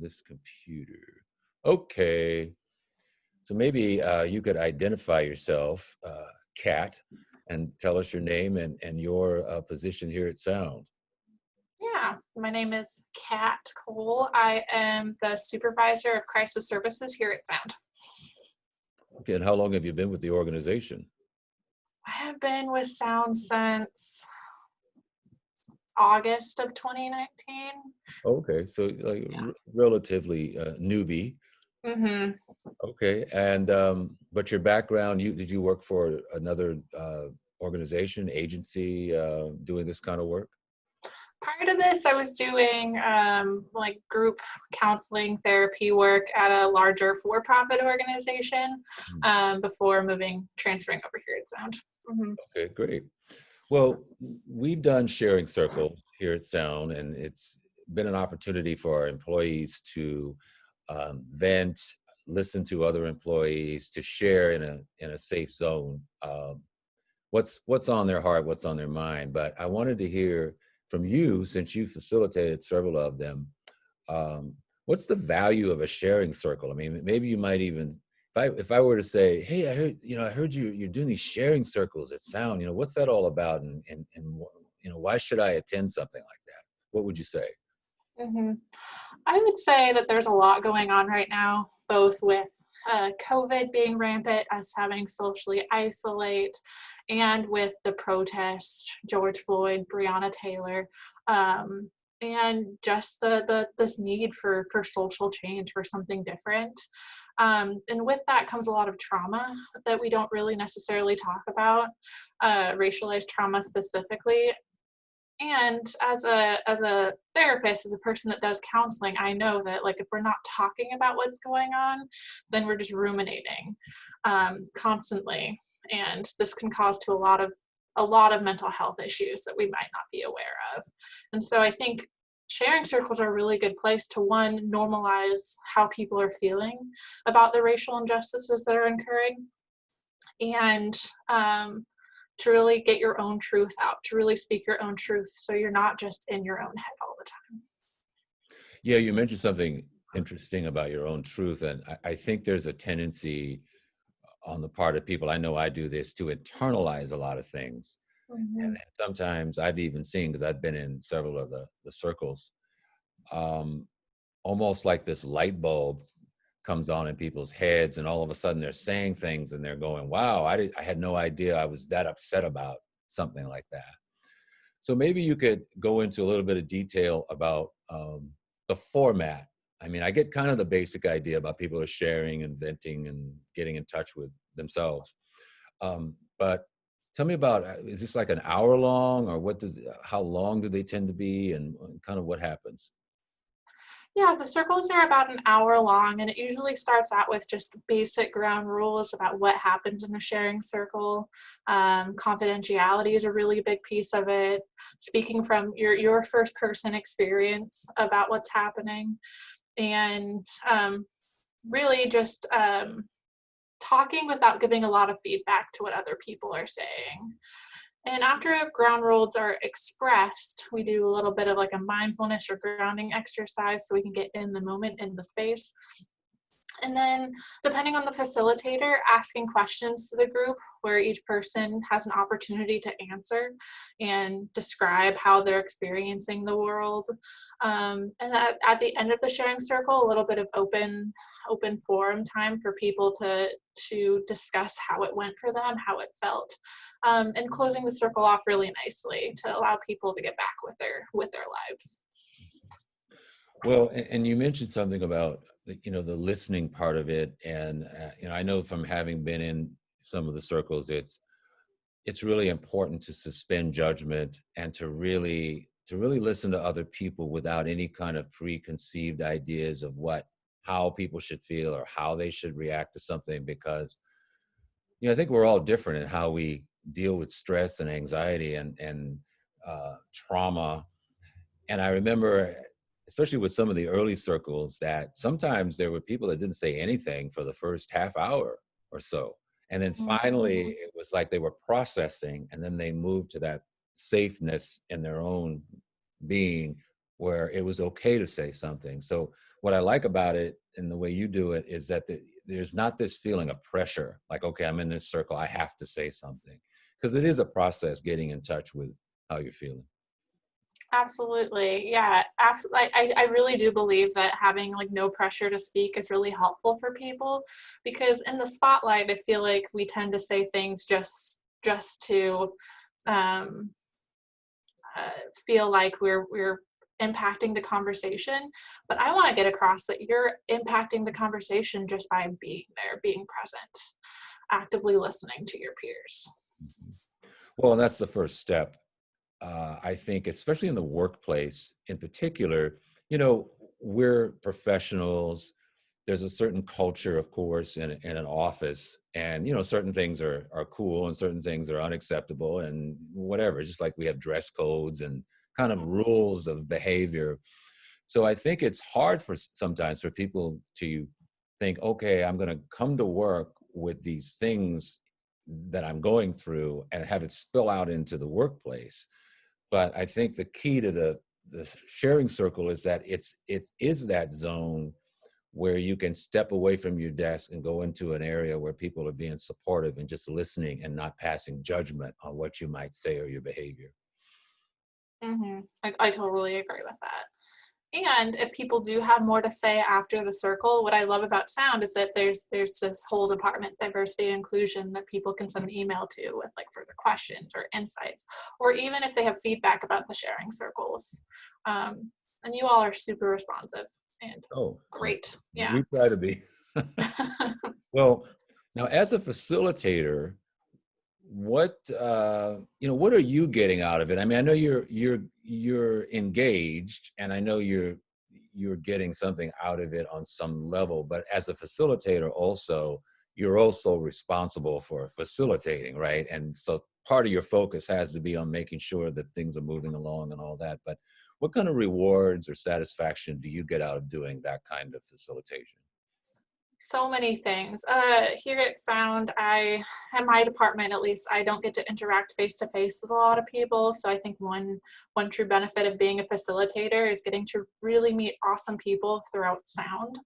this computer. Okay. So maybe you could identify yourself, Kat, and tell us your name and your position here at Sound. Yeah, my name is Kat Cole. I am the supervisor of crisis services here at Sound. Okay, and how long have you been with the organization? I have been with Sound since August of 2019. Okay, so like Yeah. relatively newbie. hmm Okay, and but your background, you did you work for another organization, agency, doing this kind of work? Prior to this, I was doing like group counseling therapy work at a larger for-profit organization Hmm. before transferring over here at Sound. Okay, great. Well, we've done sharing circles here at Sound, and it's been an opportunity for our employees to vent, listen to other employees, to share in a safe zone. What's on their heart, what's on their mind. But I wanted to hear from you, since you facilitated several of them. Um, what's the value of a sharing circle? I mean, maybe you might even, if I were to say, hey, I heard you're doing these sharing circles at Sound. What's that all about? And why should I attend something like that? What would you say? hmm I would say that there's a lot going on right now, both with COVID being rampant, us having socially isolate, and with the protest, George Floyd, Breonna Taylor, and just this need for social change, for something different. And with that comes a lot of trauma that we don't really necessarily talk about, racialized trauma specifically. And as a therapist, as a person that does counseling, I know that like if we're not talking about what's going on, then we're just ruminating constantly, and this can cause to a lot of mental health issues that we might not be aware of. And so I think sharing circles are a really good place to, one, normalize how people are feeling about the racial injustices that are occurring, and to really get your own truth out, to really speak your own truth so you're not just in your own head all the time. Yeah, you mentioned something interesting about your own truth, and I think there's a tendency on the part of people. I know I do this to internalize a lot of things. And Mhm. then sometimes I've even seen, because I've been in several of the circles, um, almost like this light bulb comes on in people's heads, and all of a sudden they're saying things and they're going, wow, I had no idea I was that upset about something like that. So maybe you could go into a little bit of detail about the format. I mean, I get kind of the basic idea about people are sharing and venting and getting in touch with themselves. But tell me about, is this like an hour long, or how long do they tend to be, and kind of what happens? Yeah, the circles are about an hour long, and it usually starts out with just basic ground rules about what happens in a sharing circle. Confidentiality is a really big piece of it. Speaking from your first person experience about what's happening, and really just talking without giving a lot of feedback to what other people are saying. And after ground rules are expressed, we do a little bit of like a mindfulness or grounding exercise so we can get in the moment, in the space. And then, depending on the facilitator, asking questions to the group where each person has an opportunity to answer and describe how they're experiencing the world. And at the end of the sharing circle, a little bit of open forum time for people to discuss how it went for them, how it felt, and closing the circle off really nicely to allow people to get back with their lives. Well, and you mentioned something about the listening part of it, and I know from having been in some of the circles, it's really important to suspend judgment and to really listen to other people without any kind of preconceived ideas of how people should feel or how they should react to something, because I think we're all different in how we deal with stress and anxiety and trauma. And I remember, especially with some of the early circles, that sometimes there were people that didn't say anything for the first half hour or so. And then finally, Mhm. it was like they were processing, and then they moved to that safeness in their own being where it was okay to say something. So what I like about it and the way you do it is that there's not this feeling of pressure, like, okay, I'm in this circle, I have to say something. Because it is a process getting in touch with how you're feeling. Absolutely. Yeah. Absolutely. I really do believe that having like no pressure to speak is really helpful for people, because in the spotlight, I feel like we tend to say things just to um, feel like we're impacting the conversation. But I want to get across that you're impacting the conversation just by being there, being present, actively listening to your peers. Well, and that's the first step. I think, especially in the workplace in particular, you know, we're professionals. There's a certain culture, of course, in an office, and you know, certain things are cool and certain things are unacceptable, and whatever. Just like we have dress codes and kind of rules of behavior. So I think it's hard for sometimes for people to think, okay, I'm going to come to work with these things that I'm going through and have it spill out into the workplace. But I think the key to the sharing circle is that it is that zone where you can step away from your desk and go into an area where people are being supportive and just listening and not passing judgment on what you might say or your behavior. I totally agree with that. And if people do have more to say after the circle, what I love about sound is that there's this whole department, diversity and inclusion, that people can send an email to with like further questions or insights, or even if they have feedback about the sharing circles. And you all are super responsive and Oh, great. Yeah. we try to be. Well, now as a facilitator, what you know, what are you getting out of it? I mean, I know you're engaged, and I know you're getting something out of it on some level, but as a facilitator also, you're also responsible for facilitating, right? And so part of your focus has to be on making sure that things are moving along and all that. But what kind of rewards or satisfaction do you get out of doing that kind of facilitation? So many things. Here at Sound, in my department at least, I don't get to interact face to face with a lot of people. So I think one true benefit of being a facilitator is getting to really meet awesome people throughout Sound,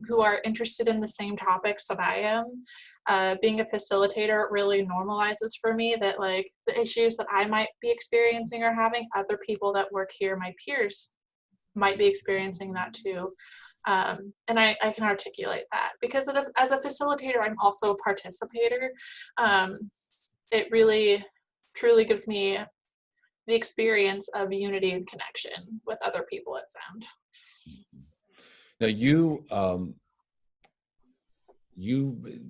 who are interested in the same topics that I am. Being a facilitator really normalizes for me that like the issues that I might be experiencing or having, other people that work here, my peers, might be experiencing that too. And I can articulate that because as a facilitator, I'm also a participator. Um, it really truly gives me the experience of unity and connection with other people at Sound. Now you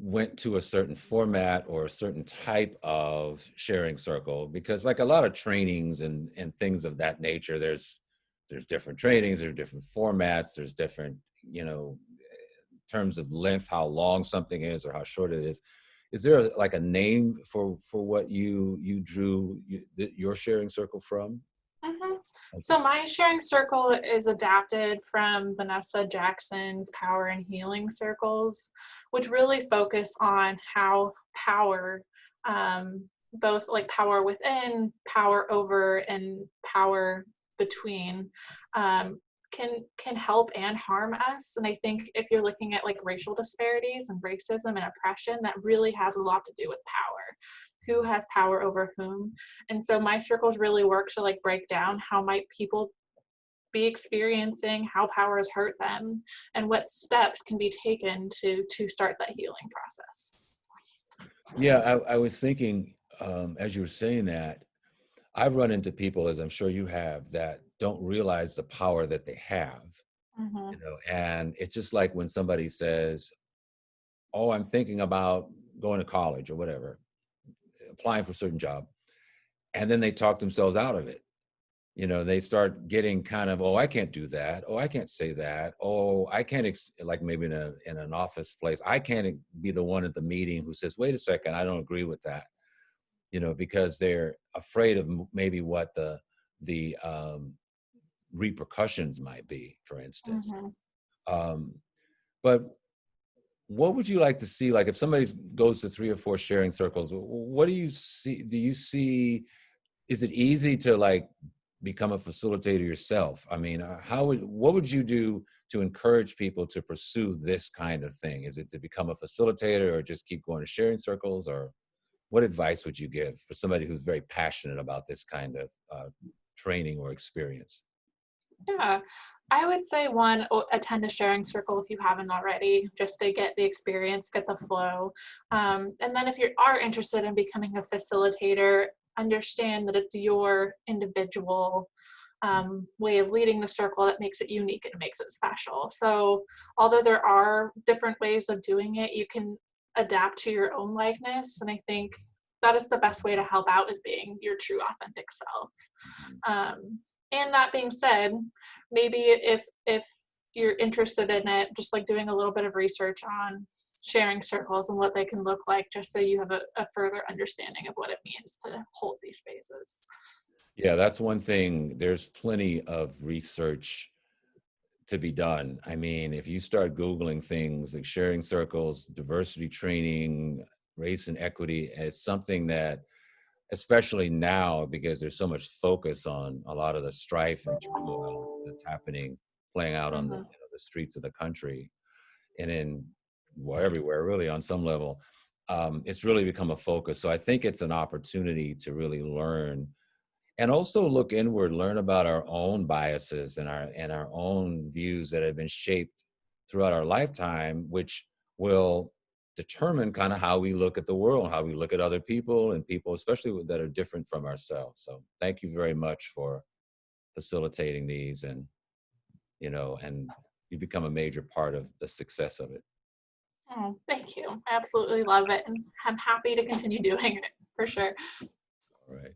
went to a certain format or a certain type of sharing circle because like a lot of trainings and things of that nature, there's different trainings, there's different formats, there's different, you know, terms of length, how long something is or how short it is. Is there like a name for what you drew your sharing circle from? Mhm. Okay. So my sharing circle is adapted from Vanessa Jackson's Power and Healing Circles, which really focus on how power, both like power within, power over, and power between, can help and harm us. And I think if you're looking at like racial disparities and racism and oppression, that really has a lot to do with power. Who has power over whom? And so my circles really work to like break down how might people be experiencing how power has hurt them and what steps can be taken to start that healing process. Yeah, I was thinking as you were saying that, I've run into people, as I'm sure you have, that don't realize the power that they have, Mm-hmm. you know, and it's just like when somebody says, oh, I'm thinking about going to college or whatever, applying for a certain job, and then they talk themselves out of it. You know, they start getting kind of, oh, I can't do that. Oh, I can't say that. Oh, I can't, like maybe in an office place, I can't be the one at the meeting who says, wait a second, I don't agree with that. You know, because they're afraid of maybe what the repercussions might be, for instance. Mm-hmm. Um, but what would you like to see? Like if somebody goes to 3 or 4 sharing circles, what do you see? Do you see, is it easy to like become a facilitator yourself, I mean, what would you do to encourage people to pursue this kind of thing? Is it to become a facilitator or just keep going to sharing circles, or what advice would you give for somebody who's very passionate about this kind of training or experience? Yeah, I would say one, attend a sharing circle if you haven't already, just to get the experience, get the flow. And then if you are interested in becoming a facilitator, understand that it's your individual way of leading the circle that makes it unique and makes it special. So although there are different ways of doing it, you can adapt to your own likeness. And I think that is the best way to help out is being your true authentic self. Mhm. And that being said, maybe if you're interested in it, just like doing a little bit of research on sharing circles and what they can look like, just so you have a further understanding of what it means to hold these spaces. Yeah, that's one thing. There's plenty of research to be done. I mean, if you start Googling things like sharing circles, diversity training, race and equity, it's something that, especially now, because there's so much focus on a lot of the strife and turmoil that's happening, playing out on the, Mhm. the streets of the country and in, well, everywhere really on some level. It's really become a focus. So I think it's an opportunity to really learn and also look inward, learn about our own biases and our own views that have been shaped throughout our lifetime, which will determine kind of how we look at the world, how we look at other people and people, especially that are different from ourselves. So thank you very much for facilitating these, and and you become a major part of the success of it. Oh, thank you. I absolutely love it, and I'm happy to continue doing it for sure. All right.